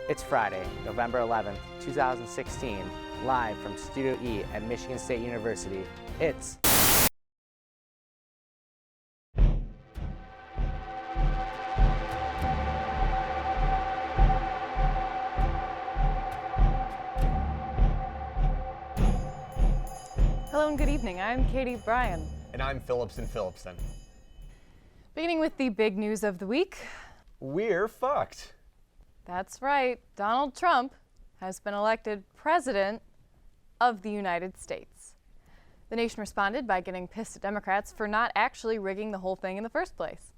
It's Friday, November 11th, 2016, live from Studio E at Michigan State University. It's Hello and good evening. I'm Katie Bryan. And I'm Phillipson. Beginning with the big news of the week. We're fucked. That's right. Donald Trump has been elected President of the United States. The nation responded by getting pissed at Democrats for not actually rigging the whole thing in the first place.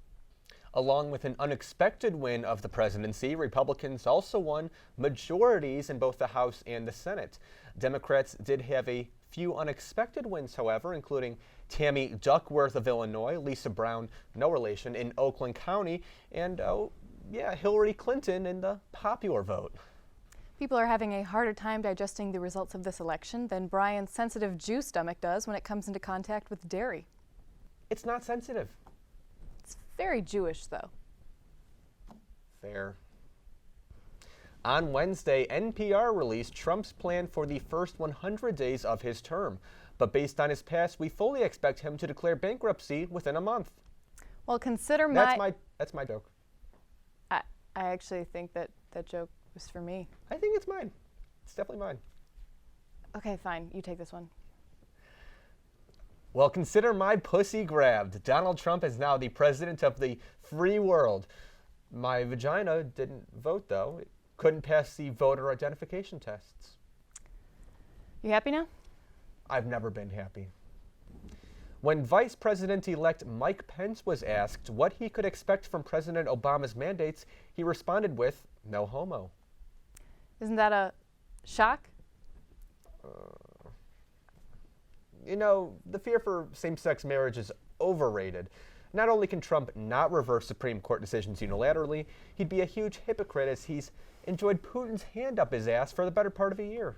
Along with an unexpected win of the presidency, Republicans also won majorities in both the House and the Senate. Democrats did have a few unexpected wins, however, including Tammy Duckworth of Illinois, Lisa Brown, no relation, in Oakland County, and Hillary Clinton in the popular vote. People are having a harder time digesting the results of this election than Brian's sensitive Jew stomach does when it comes into contact with dairy. It's not sensitive. It's very Jewish, though. Fair. On Wednesday, NPR released Trump's plan for the first 100 days of his term. But based on his past, we fully expect him to declare bankruptcy within a month. Well, consider That's my joke. I actually think that joke was for me. I think it's mine. It's definitely mine. Okay, fine. You take this one. Well, consider my pussy grabbed. Donald Trump is now the president of the free world. My vagina didn't vote, though. It couldn't pass the voter identification tests. You happy now? I've never been happy. When Vice President-elect Mike Pence was asked what he could expect from President Obama's mandates, he responded with, "No homo." Isn't that a shock? The fear for same-sex marriage is overrated. Not only can Trump not reverse Supreme Court decisions unilaterally, he'd be a huge hypocrite as he's enjoyed Putin's hand up his ass for the better part of a year.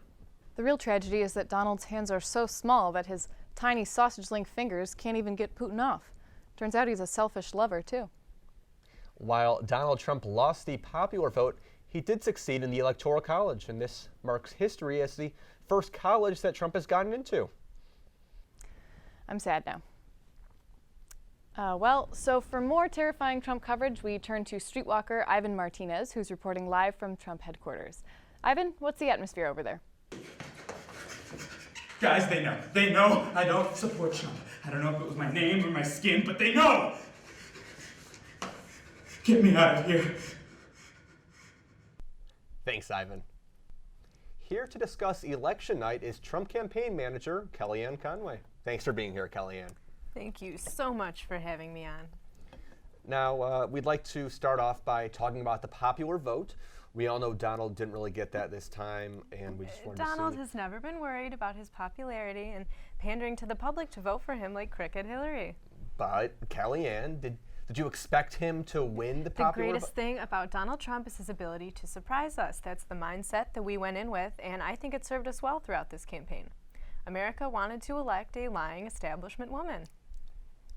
The real tragedy is that Donald's hands are so small that his tiny sausage-link fingers can't even get Putin off. Turns out he's a selfish lover, too. While Donald Trump lost the popular vote, he did succeed in the Electoral College, and this marks history as the first college that Trump has gotten into. I'm sad now. So for more terrifying Trump coverage, we turn to Streetwalker Ivan Martinez, who's reporting live from Trump headquarters. Ivan, what's the atmosphere over there? Guys, they know. They know I don't support Trump. I don't know if it was my name or my skin, but they know! Get me out of here. Thanks, Ivan. Here to discuss election night is Trump campaign manager Kellyanne Conway. Thanks for being here, Kellyanne. Thank you so much for having me on. Now, we'd like to start off by talking about the popular vote. We all know Donald didn't really get that this time, and we just wanted to see. Donald has never been worried about his popularity and pandering to the public to vote for him like Cricket Hillary. But, Kellyanne, did you expect him to win the popular vote? The greatest thing about Donald Trump is his ability to surprise us. That's the mindset that we went in with, and I think it served us well throughout this campaign. America wanted to elect a lying establishment woman.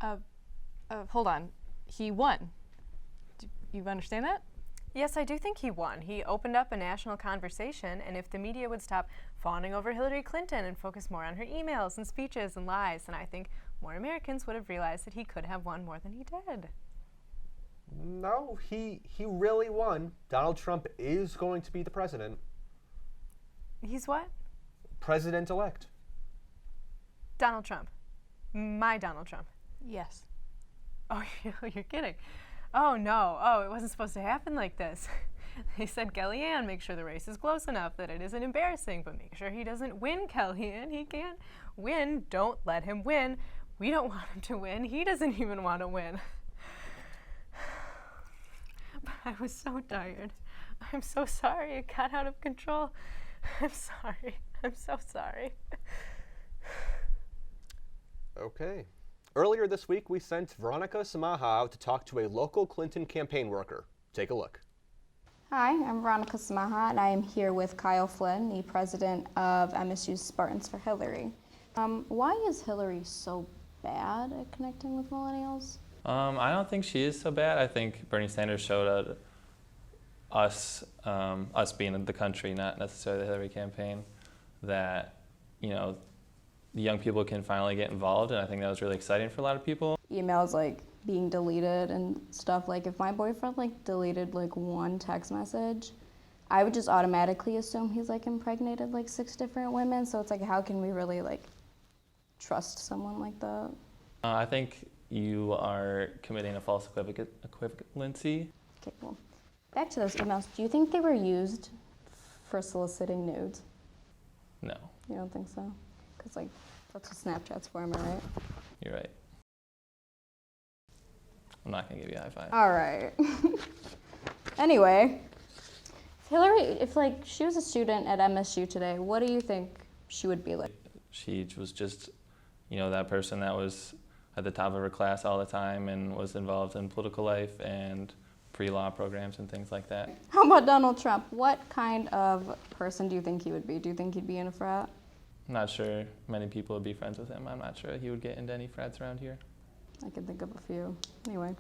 Hold on. He won. Do you understand that? Yes, I do think he won. He opened up a national conversation, and if the media would stop fawning over Hillary Clinton and focus more on her emails and speeches and lies, then I think more Americans would have realized that he could have won more than he did. No, he really won. Donald Trump is going to be the president. He's what? President-elect. Donald Trump. My Donald Trump. Yes. Oh, you're kidding. Oh, no. Oh, it wasn't supposed to happen like this. They said, Kellyanne, make sure the race is close enough that it isn't embarrassing, but make sure he doesn't win, Kellyanne. He can't win. Don't let him win. We don't want him to win. He doesn't even want to win. But I was so tired. I'm so sorry. It got out of control. I'm sorry. I'm so sorry. Okay. Earlier this week, we sent Veronica Samaha out to talk to a local Clinton campaign worker. Take a look. Hi, I'm Veronica Samaha, and I am here with Kyle Flynn, the president of MSU Spartans for Hillary. Why is Hillary so bad at connecting with millennials? I don't think she is so bad. I think Bernie Sanders showed us being the country, not necessarily the Hillary campaign, that, you know, the young people can finally get involved, and I think that was really exciting for a lot of people. Emails like being deleted and stuff. Like if my boyfriend like deleted like one text message, I would just automatically assume he's like impregnated like 6 different women. So it's like, how can we really like trust someone like that? I think you are committing a false equivalency. Okay, well, back to those emails. Do you think they were used for soliciting nudes? No, You don't think so? Because like that's what Snapchat's for, am I right? you're right. I'm not gonna give you a high five. All right. Anyway, if like she was a student at MSU today, what do you think she would be like? She was just, you know, that person that was at the top of her class all the time and was involved in political life and pre-law programs and things like that. How about Donald Trump? What kind of person do you think he would be? Do you think he'd be in a frat? I'm not sure many people would be friends with him. I'm not sure he would get into any frats around here. I can think of a few. Anyway,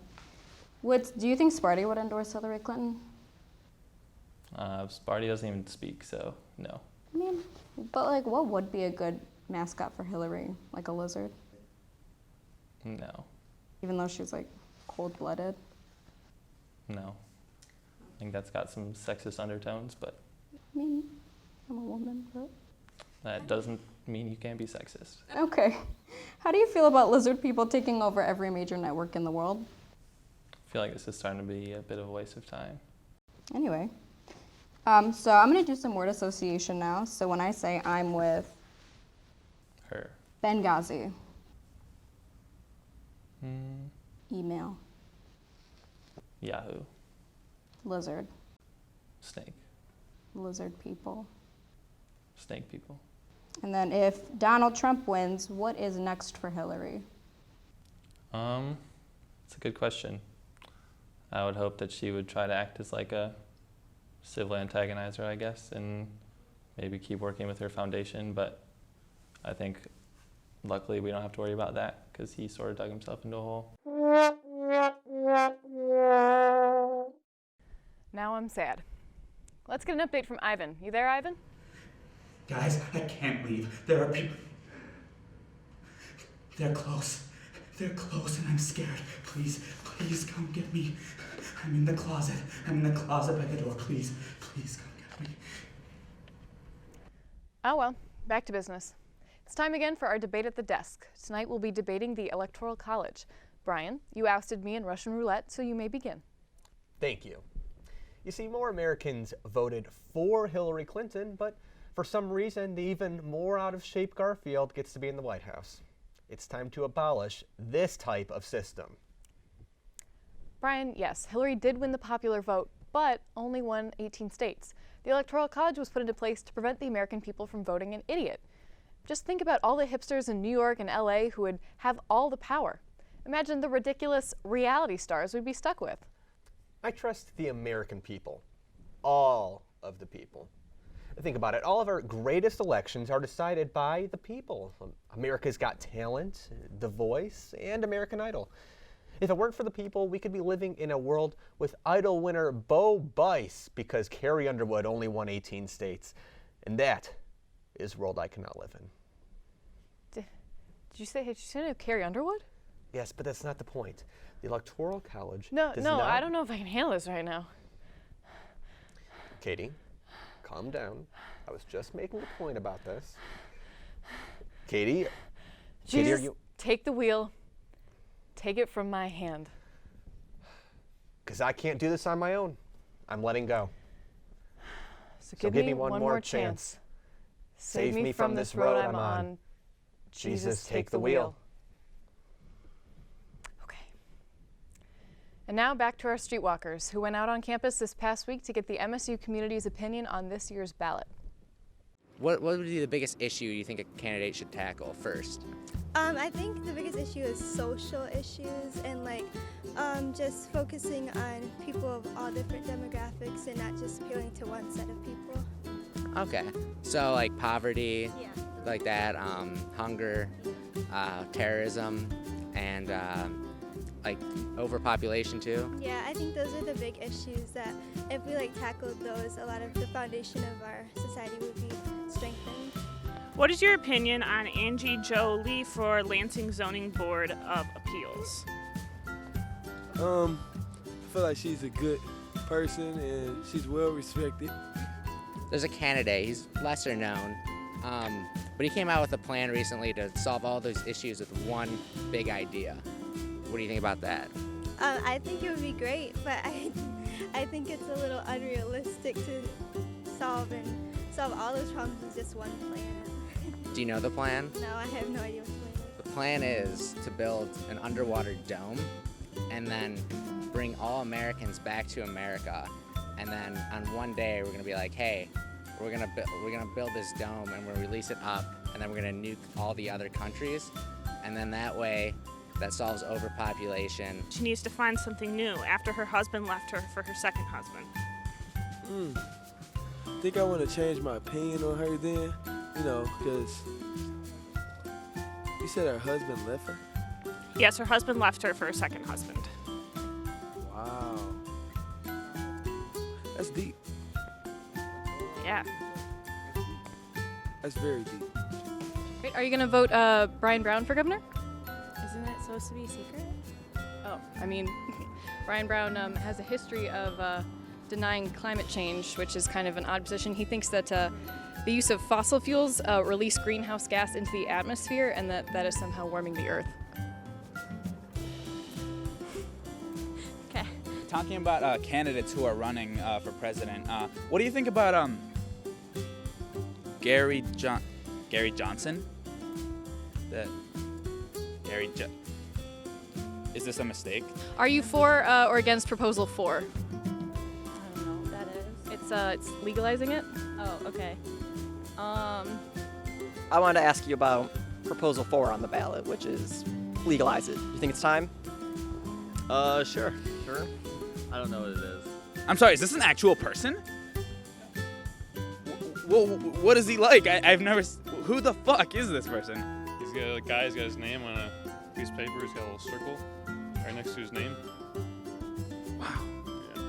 do you think Sparty would endorse Hillary Clinton? Sparty doesn't even speak, so no. I mean, but like, what would be a good mascot for Hillary? Like a lizard? No. Even though she's like cold-blooded? No. I think that's got some sexist undertones, but I mean, I'm a woman, but... that doesn't mean you can't be sexist. Okay. How do you feel about lizard people taking over every major network in the world? I feel like this is starting to be a bit of a waste of time. Anyway, so I'm going to do some word association now. So when I say I'm with Her. Benghazi, Hmm. email, Yahoo. lizard, Snake. lizard people. Snake people. And then if Donald Trump wins, what is next for Hillary? It's a good question. I would hope that she would try to act as like a civil antagonizer, I guess, and maybe keep working with her foundation, but I think luckily we don't have to worry about that because he sort of dug himself into a hole. Now I'm sad. Let's get an update from Ivan. You there, Ivan? Guys, I can't leave. There are people. They're close. They're close and I'm scared. Please, please come get me. I'm in the closet. I'm in the closet by the door. Please, please come get me. Oh well, back to business. It's time again for our debate at the desk. Tonight we'll be debating the Electoral College. Brian, you ousted me in Russian roulette, so you may begin. Thank you. You see, more Americans voted for Hillary Clinton, but for some reason, the even more out-of-shape Garfield gets to be in the White House. It's time to abolish this type of system. Brian, yes, Hillary did win the popular vote, but only won 18 states. The Electoral College was put into place to prevent the American people from voting an idiot. Just think about all the hipsters in New York and LA who would have all the power. Imagine the ridiculous reality stars we'd be stuck with. I trust the American people. All of the people. Think about it. All of our greatest elections are decided by the people. America's Got Talent, The Voice, and American Idol. If it weren't for the people, we could be living in a world with Idol winner Bo Bice because Carrie Underwood only won 18 states. And that is a world I cannot live in. Did you say Carrie Underwood? Yes, but that's not the point. The Electoral College No, does not... I don't know if I can handle this right now. Katie, calm down. I was just making a point about this. Katie, Katie, are you... Take the wheel. Take it from my hand. Because I can't do this on my own. I'm letting go. So give me one more chance. Save me from this road I'm on. Jesus, take the wheel. Okay. And now back to our streetwalkers, who went out on campus this past week to get the MSU community's opinion on this year's ballot. What would be the biggest issue you think a candidate should tackle first? I think the biggest issue is social issues and just focusing on people of all different demographics and not just appealing to one set of people. Okay, so like poverty, Yeah. like that, hunger, terrorism, and like overpopulation too? Yeah, I think those are the big issues that if we tackled those, a lot of the foundation of our society would be strengthened. What is your opinion on Angie Jo Lee for Lansing Zoning Board of Appeals? I feel like she's a good person and she's well respected. There's a candidate, he's lesser known, but he came out with a plan recently to solve all those issues with one big idea. What do you think about that? I think it would be great, but I think it's a little unrealistic to solve all those problems with just one plan. Do you know the plan? No, I have no idea what the plan is. The plan is to build an underwater dome and then bring all Americans back to America. And then on one day, we're gonna be like, hey, we're gonna build this dome and we're gonna release it up, and then we're gonna nuke all the other countries, and then that way, that solves overpopulation. She needs to find something new after her husband left her for her second husband. I think I want to change my opinion on her then, because you said her husband left her? Yes, her husband left her for her second husband. Wow. That's deep. Yeah. That's very deep. Wait, are you going to vote Brian Brown for governor? Isn't it supposed to be secret? Oh, I mean, Brian Brown has a history of denying climate change, which is kind of an odd position. He thinks that the use of fossil fuels release greenhouse gas into the atmosphere, and that is somehow warming the earth. Okay. Talking about candidates who are running for president, what do you think about Gary Johnson? Is this a mistake? Are you for or against Proposal 4? I don't know what that is. It's legalizing it. Oh, okay. I wanted to ask you about Proposal 4 on the ballot, which is legalize it. You think it's time? Sure. I don't know what it is. I'm sorry, is this an actual person? What is he like? I've never. Who the fuck is this person? He's got a guy. He's got his name on a piece of paper. He's got a little circle right next to his name. Wow. Yeah.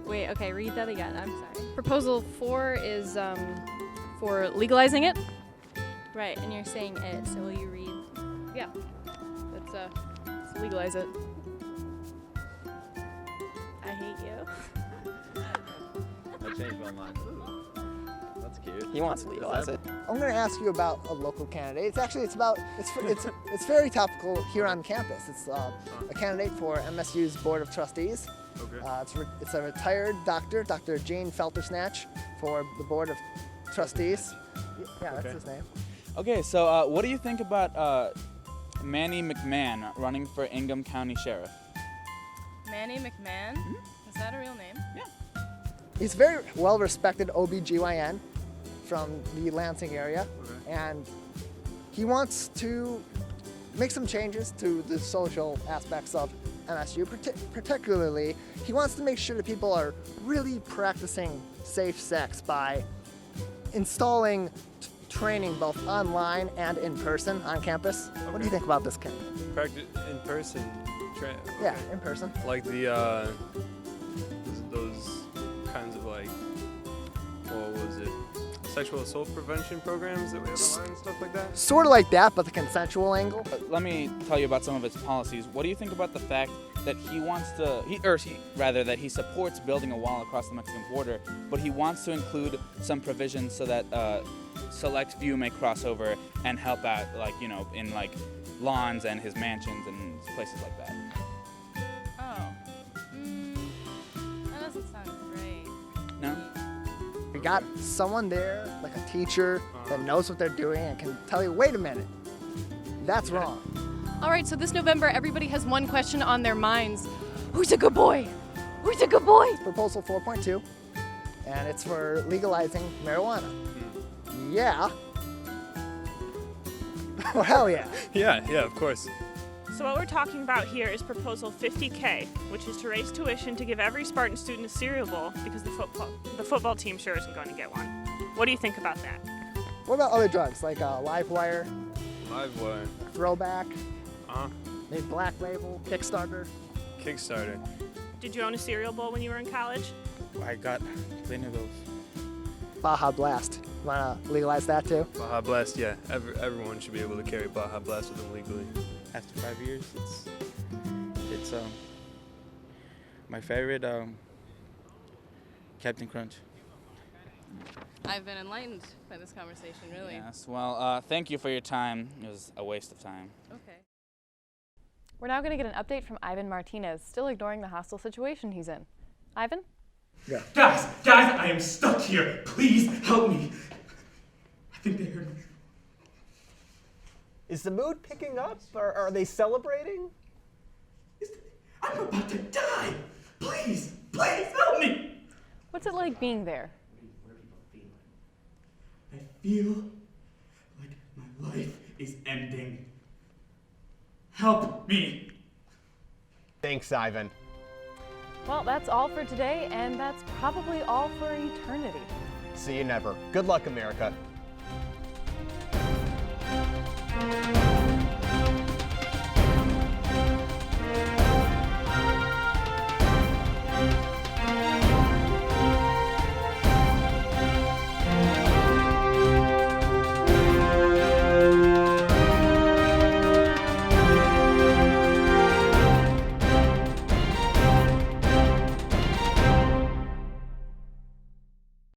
Wait, okay, read that again. I'm sorry. Proposal 4 is for legalizing it. Right, and you're saying it, so will you read? Yeah. Let's legalize it. I hate you. I changed my mind. Ooh, that's cute. He wants to legalize it. I'm going to ask you about a local candidate. It's very topical here on campus. It's a candidate for MSU's Board of Trustees. Okay. It's a retired doctor, Dr. Jane Feltersnatch, for the Board of Trustees. Yeah, that's his name. Okay, so what do you think about Manny McMahon running for Ingham County Sheriff? Manny McMahon? Is that a real name? Yeah. He's a very well-respected OBGYN from the Lansing area, and he wants to make some changes to the social aspects of MSU. Particularly, he wants to make sure that people are really practicing safe sex by installing training both online and in person on campus. Okay. What do you think about this, Ken? Practice in person. Yeah, in person. Like the those kinds of what was it? Sexual assault prevention programs that we have online and stuff like that? Sort of like that, but the consensual angle. Let me tell you about some of its policies. What do you think about the fact that that he supports building a wall across the Mexican border, but he wants to include some provisions so that select few may cross over and help out, in lawns and his mansions and places like that? That doesn't sound great. No? You got someone there, like a teacher, that knows what they're doing and can tell you, wait a minute, that's wrong. All right, so this November, everybody has one question on their minds. Who's a good boy? Who's a good boy? Proposal 4.2, and it's for legalizing marijuana. Yeah. Oh, hell yeah. Yeah, of course. So what we're talking about here is Proposal 50K, which is to raise tuition to give every Spartan student a cereal bowl because the football team sure isn't going to get one. What do you think about that? What about other drugs, like Live Wire? Live Wire. Throwback? named Black Label, Kickstarter. Kickstarter. Did you own a cereal bowl when you were in college? I got plenty of those. Baja Blast. You wanna legalize that too? Baja Blast, yeah. Everyone should be able to carry Baja Blast with them legally. After 5 years, it's my favorite Captain Crunch. I've been enlightened by this conversation, really. Yes. Well, thank you for your time. It was a waste of time. Okay. We're now going to get an update from Ivan Martinez, still ignoring the hostile situation he's in. Ivan? Yeah. Guys, I am stuck here. Please help me. I think they heard me. Is the mood picking up? Or are they celebrating? I'm about to die. Please help me. What's it like being there? I feel like my life is ending. Help me. Thanks, Ivan. Well, that's all for today, and that's probably all for eternity. See you never. Good luck, America.